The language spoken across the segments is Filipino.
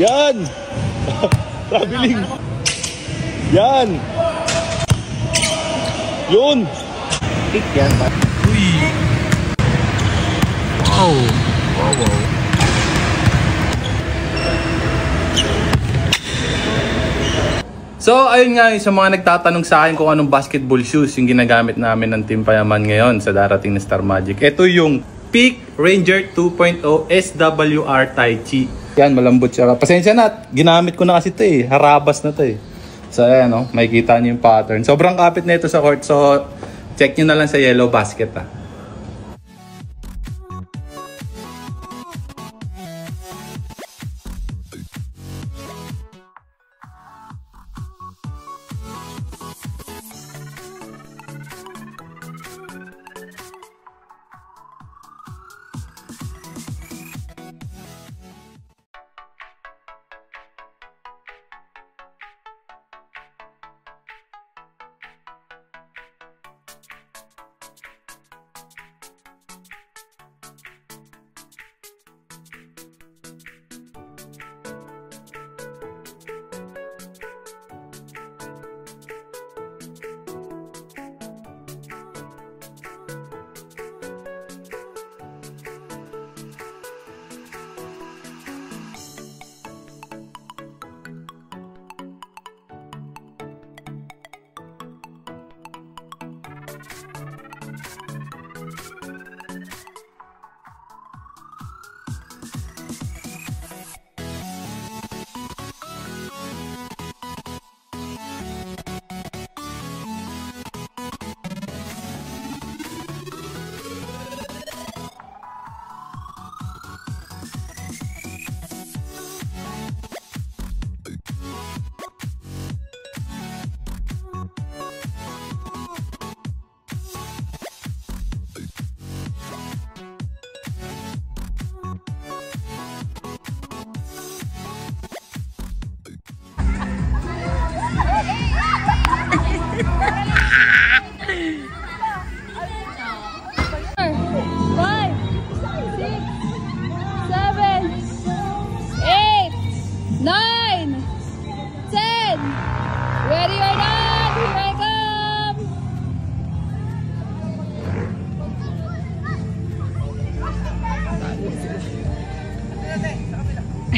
Yan! Traveling! Yan! Yun! Pick yan ba? Uy! Wow! Wow, wow! So ayun nga yung sa mga nagtatanong sa akin kung anong basketball shoes yung ginagamit namin ng Team Payaman ngayon sa darating na Star Magic. Ito yung Peak Ranger 2.0 SWR Tai Chi. Yan, malambot siya. Pasensya na, ginamit ko na kasi ito eh. Harabas na ito eh. So ayan o, makikita nyo yung pattern. Sobrang kapit na ito sa court. So check nyo na lang sa yellow basket ah.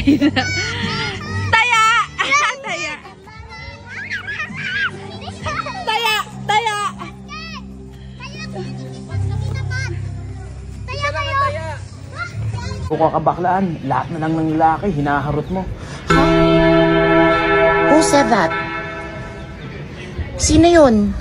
Taya! Taya! Taya! Taya! Taya kayo! Kung kakabaklaan, lahat na lang ng lalaki, hinaharot mo. Who said that? Sino yun?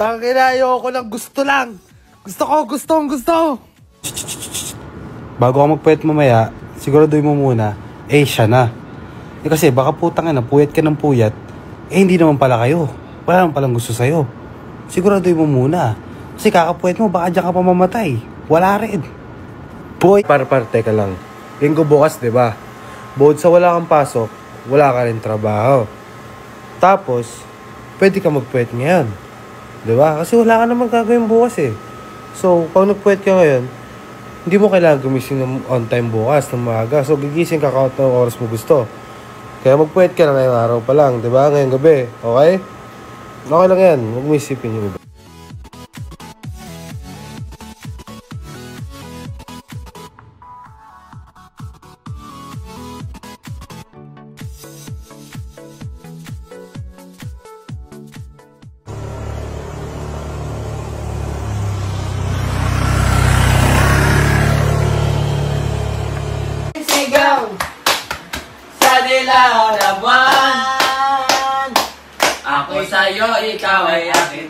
Tangina, ayoko lang. Gusto lang. Gusto. Bago ka magpuyat mamaya, siguraduhin mo muna, siya na. Kasi baka putang ina, puyat ka ng puyat, hindi naman pala kayo. Wala naman palang gusto sa'yo. Siguraduhin mo muna. Kasi kakapuyat mo, baka dyan ka pa mamatay. Wala rin. Boy, teka lang. Linggo bukas, diba? Bukod sa wala kang pasok, wala ka rin trabaho. Tapos, pwede ka magpuyat ngayon. Diba? Kasi wala ka naman gagawin bukas eh. So, pag nagpuyat ka ngayon, hindi mo kailangan gumising ng on time bukas ng maaga. So, gigising ka kahit ng oras mo gusto. Kaya magpuyat ka na ngayong araw pa lang, di ba? Ngayong gabi, okay? Okay lang yan. Huwag mo isipin yung iba. Sigaw sa dilaw na buwan. Ako sa'yo, ikaw ay akin.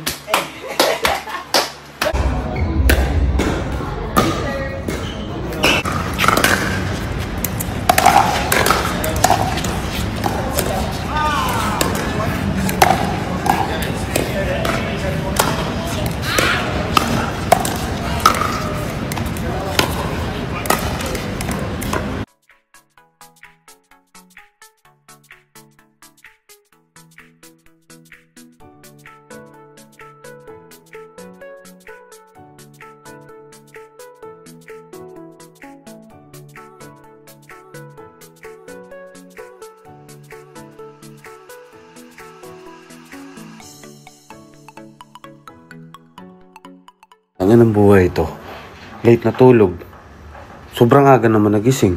Ano ng buhay ito? Late na tulog. Sobrang aga naman nagising.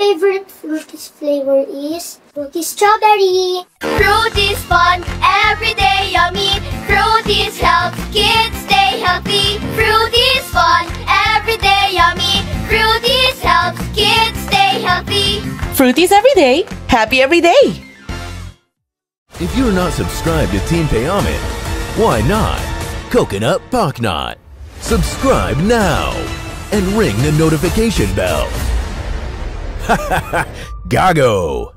Favorite Fruities flavor is Fruity Strawberry. Fruities fun, everyday yummy. Fruities helps kids stay healthy. Fruities fun, everyday yummy. Fruities helps kids stay healthy. Fruities every day, happy every day. If you're not subscribed to Team Payaman, why not? Coconut Pocknot. Subscribe now and ring the notification bell. Gago!